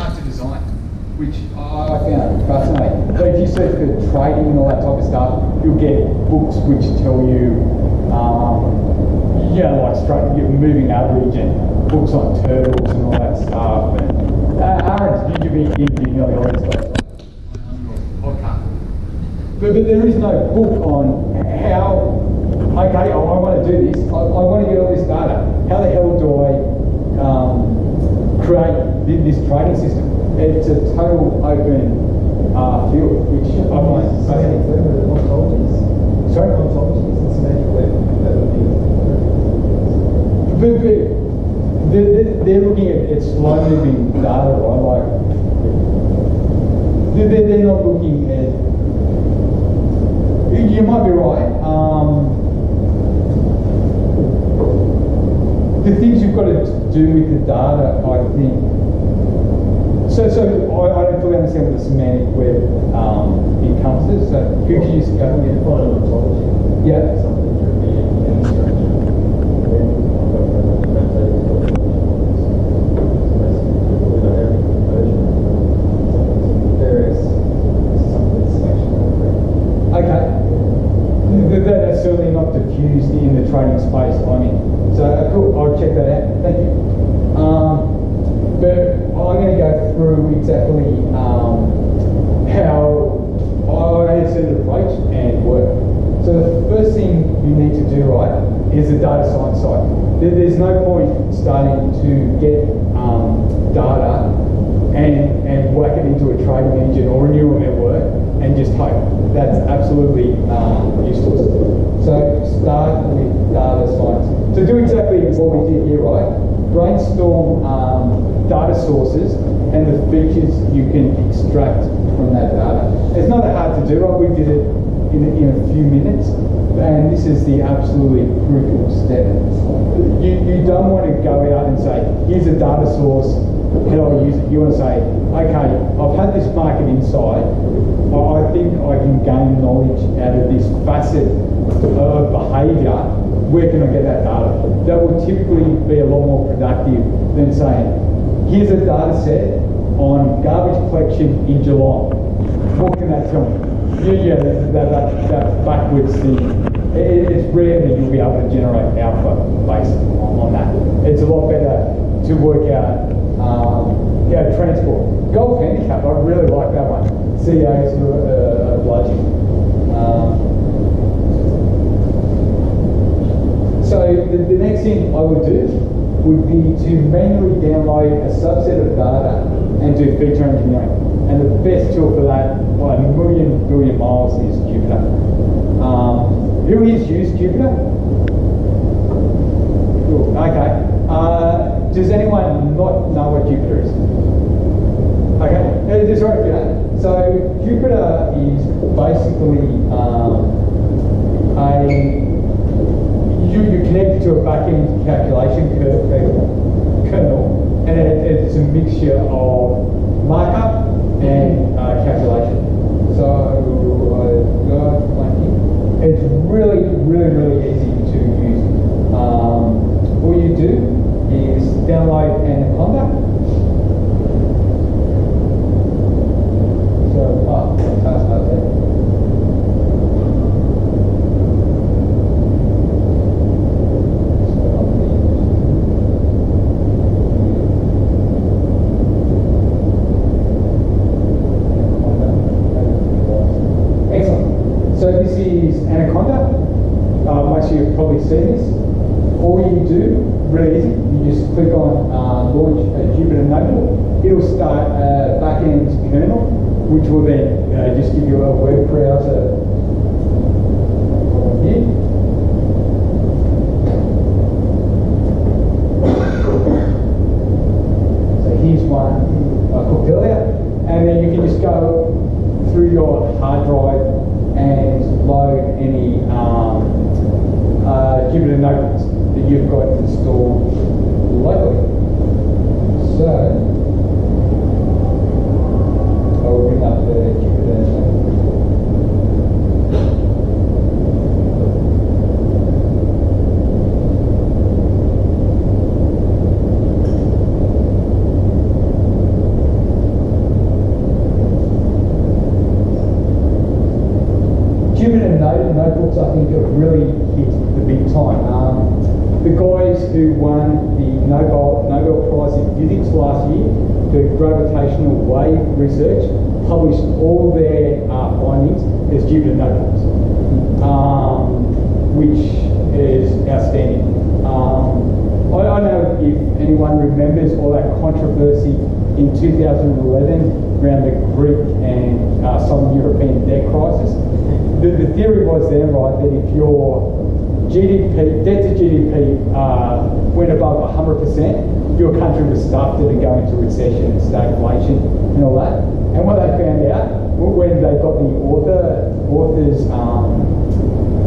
start to design, which I found fascinating. So if you search for trading and all that type of stuff, you'll get books which tell you, like you're moving average and books on turtles and all that stuff. And Aaron's YouTube nearly all this stuff. Podcast. But there is no book on how, okay, I want to do this, I want to get all this data. How the hell do I create this trading system? It's a total open field, which I find fascinating. Sorry? Ontologies and semantic web, that would be. But they're looking at slow moving data, right? Like, they're not looking at. You might be right. The things you've got to do with the data, I think. So I don't fully understand what the semantic web encompasses. So who can you go and get an ontology? Yeah. Something that could be in structure. That's certainly not diffused in the trading space I'm in. So cool, I'll check that out. Thank you. But I'm going to go through exactly how I see the approach and work. So the first thing you need to do, right, is the data science side. There's no point starting to get data and whack it into a trading engine or a neural network and just hope. That's absolutely useless. So start with data science. So do exactly what we did here, right? Brainstorm data sources and the features you can extract from that data. It's not hard to do, right? We did it in a few minutes, and this is the absolutely crucial step. You don't want to go out and say, here's a data source, how do I use it? You want to say, okay, I've had this market insight, I think I can gain knowledge out of this facet of behaviour. Where can I get that data? That will typically be a lot more productive than saying, here's a data set on garbage collection in Geelong. What can that tell me? Yeah, that backwards thing. It's rare that you'll be able to generate alpha based on that. It's a lot better to work out transport. Golf handicap, I really like that one. CEOs who are obliging. So the next thing I would do would be to manually download a subset of data and do feature engineering. And the best tool for that, by a million miles, is Jupyter. Who has used Jupyter? Cool. Okay. Does anyone not know what Jupyter is? Okay. Sorry for that. So Jupyter is basically you connect to a back-end calculation kernel, and it's a mixture of markup and calculation. So I've got one here. It's really easy to use. All you do is download Anaconda. So, So this is Anaconda. Most of you have probably seen this. All you do, really easy, you just click on launch a Jupyter Notebook. It'll start a back-end kernel, which will then just give you a web browser here. So here's one I cooked earlier. And then you can just go through your hard drive and load any Jupyter notebooks that you've got installed locally. So I'll bring up the Jupyter notebook. which I think have really hit the big time. The guys who won the Nobel Prize in Physics last year for gravitational wave research published all their findings as Jupyter notebooks, which is outstanding. I don't know if anyone remembers all that controversy in 2011 around the Greek and Southern European debt crisis. The theory was then, right, that if your debt to GDP went above 100%, your country was stuffed and go into recession and stagflation and all that. And what they found out when they got the author's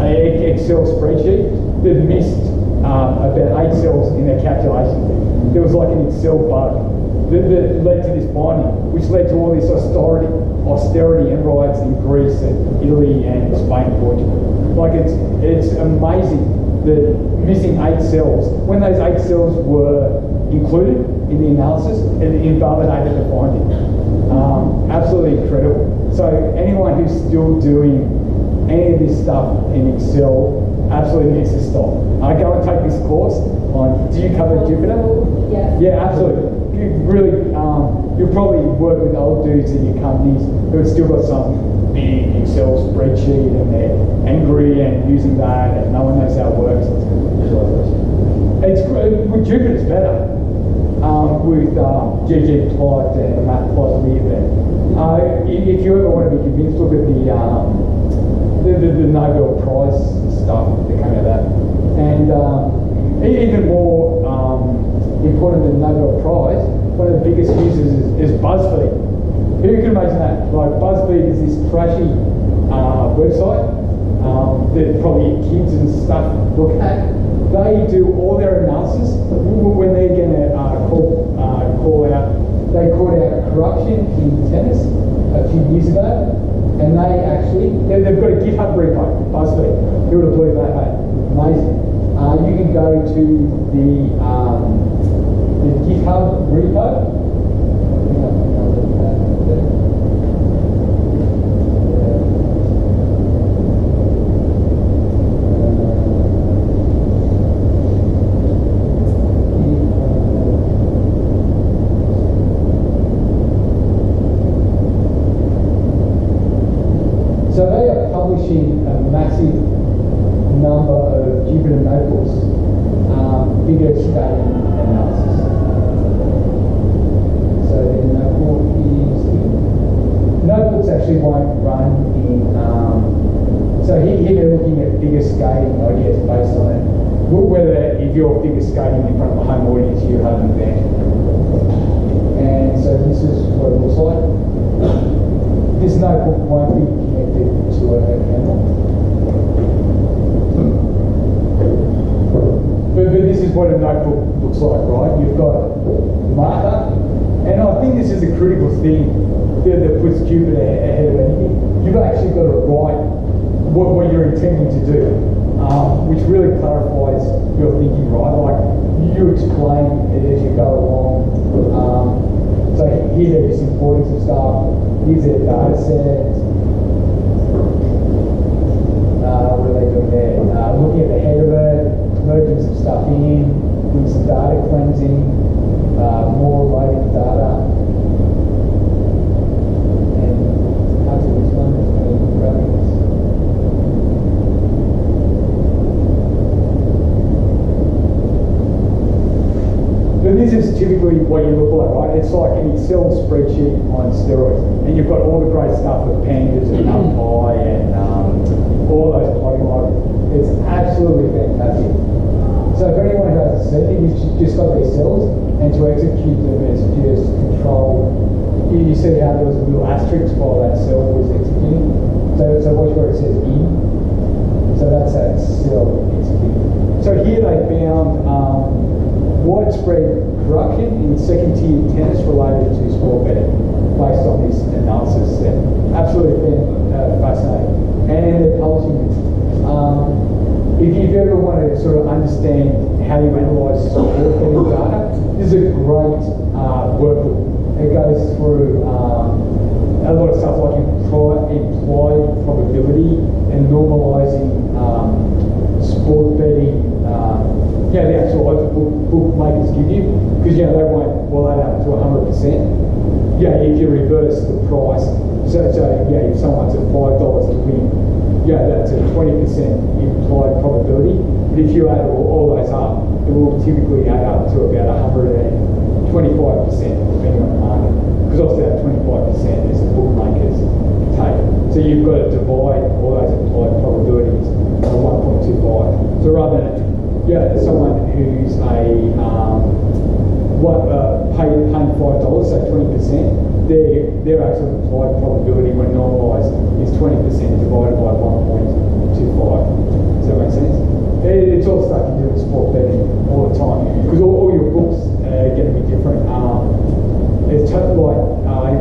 Excel spreadsheet, they'd missed about 8 cells in their calculation. There was like an Excel bug that led to this finding, which led to all this austerity and riots in Greece and Italy and Spain and Portugal. Like it's amazing that missing 8 cells, when those 8 cells were included in the analysis, it invalidated the finding. Absolutely incredible. So anyone who's still doing any of this stuff in Excel absolutely needs to stop. Go and take this course on, do you cover Jupyter? Yeah. Yeah, absolutely. You really, you'll probably work with old dudes in your companies who have still got some big Excel spreadsheet and they're angry and using that and no one knows how it works. It's great. With Jupyter it's better. With ggplot and matplotlib. If you ever want to be convinced, look at the Nobel Prize stuff that came out of that. And even more important than the Nobel Prize, one of the biggest users is BuzzFeed. Who can imagine that? Like BuzzFeed is this trashy website that probably kids and stuff look at. They do all their analysis when they're going to call out. They called out corruption in tennis a few years ago, and they've got a GitHub repo. BuzzFeed. Who would have believed that? Hey, amazing. You can go to the GitHub repo. So they are publishing a massive number of Jupyter notebooks, bigger scaling analysis. So the notebooks actually won't run in. So here they're looking at figure skating, I guess, based on it. Whether if you're figure skating in front of a home audience, you have an event. And so this is what it looks like. This notebook won't be connected to a camera. But this is what a notebook looks like, right? You've got marker, and I think this is a critical thing that puts Jupyter ahead of anything. You've actually got to write what you're intending to do, which really clarifies your thinking, right? Like you explain it as you go along. So here they're just importing some stuff. Here's their data set. What are they doing there? Looking at the head of it, merging some stuff in, doing some data cleansing, more loading data. And how to this one? There's many graphics. But this is typically what you look like, right? It's like an Excel spreadsheet on steroids. And you've got all the great stuff with pandas and NumPy and all those plugin libraries. It's absolutely fantastic. So if anyone who has a setting, you've just got these cells, and to execute them, it's just control. You see how there was a little asterisk while that cell was executing. So watch where it says in. So that's that cell executing. So here they found widespread corruption in second-tier tennis related to sport betting based on this analysis set. Absolutely fascinating. And they're publishing this. If you ever want to sort of understand how you analyse sport betting data, this is a great workbook. It goes through a lot of stuff like implied probability and normalising the actual bookmakers give you, because they won't boil that up to 100%. If you reverse the price, so if someone's at $5 to win, that's a 20% implied probability. But if you add all those up, it will typically add up to about 125%, depending on the market. Because obviously that 25% is the bookmakers take. So you've got to divide all those implied probabilities by 1.25. So rather than someone who's paying $5, so 20%, their actual implied probability when normalised is 20% divided by 1.25. Does that make sense? It's all stuff you do in sport betting all the time, because all your books are going to be different. It's like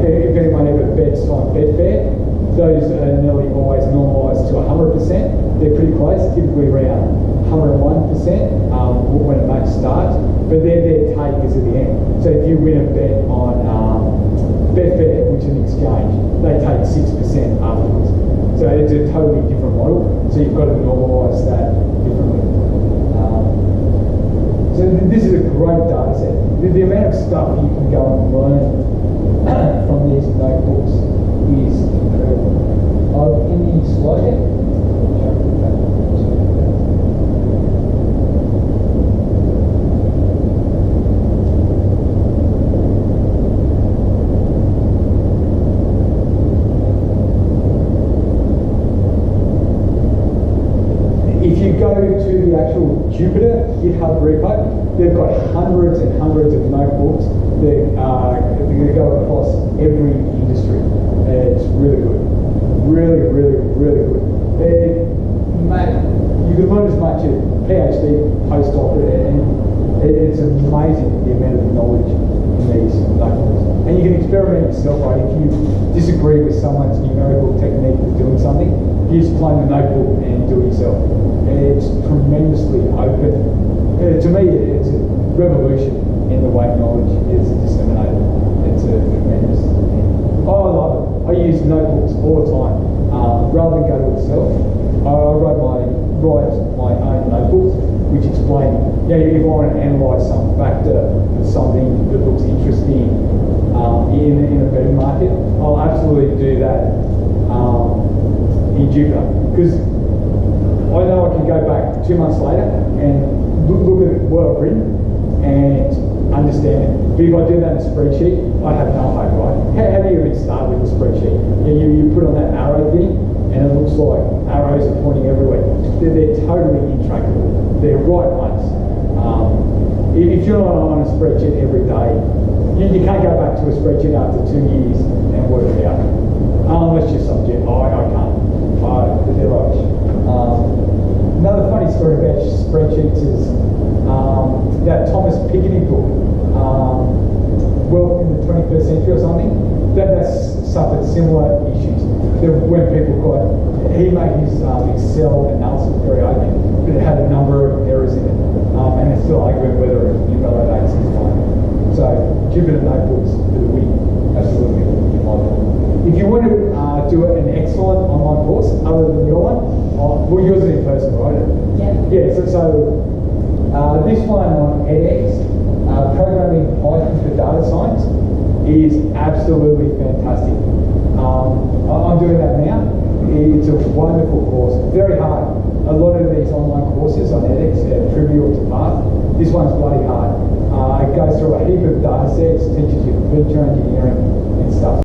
if anyone ever bets on Betfair, those are nearly always normalised to 100%. They're pretty close, typically around 101% when a match starts, but their take is at the end. So if you win a bet on Betfair, which is an exchange, they take 6% afterwards. So it's a totally different model. So you've got to normalise that differently. So this is a great data set. The amount of stuff you can go and learn from these notebooks is incredible. In the slide deck, if you go to the actual Jupyter GitHub repo, they've got hundreds and hundreds of notebooks that go across every industry. It's really good. Really, really, really good. You can learn as much as PhD, postdoctorate, and it's amazing the amount of knowledge in these notebooks. And you can experiment yourself, right? If you disagree with someone's numerical technique of doing something, you just play the notebook and do it yourself. It's tremendously open. To me, it's a revolution in the way knowledge is disseminated. It's a tremendous thing. Oh, I love it. I use notebooks all the time. Rather than go to Excel, I write my own notebooks, which explain, if I want to analyse some factor of something that looks interesting in a betting market, I'll absolutely do that in Jupyter, because I know I can go back 2 months later and look at what I've written and understand it. But if I do that in a spreadsheet, I have no hope, right? How do you even start with a spreadsheet? You put on that arrow thing, and it looks like arrows are pointing everywhere. They're totally intractable. They're right once. If you're not on a spreadsheet every day, you can't go back to a spreadsheet after 2 years and work it out. Unless you're subject. I can't. They're rubbish. Another funny story about spreadsheets is that Thomas Piketty book, Wealth in the 21st Century or something, that's suffered similar issues. When he made his Excel analysis very open, but it had a number of errors in it, and it's still arguing whether it invalidates his finding. So Jupyter notebooks for the win, absolutely. If you want to do an excellent online course other than your one, well, yours is in person, right? Yeah. So this one on edX, programming Python for data science, is absolutely fantastic. I'm doing that now. It's a wonderful course, very hard. A lot of these online courses on edX are trivial to pass. This one's bloody hard. It goes through a heap of data sets, teaches you feature engineering and stuff.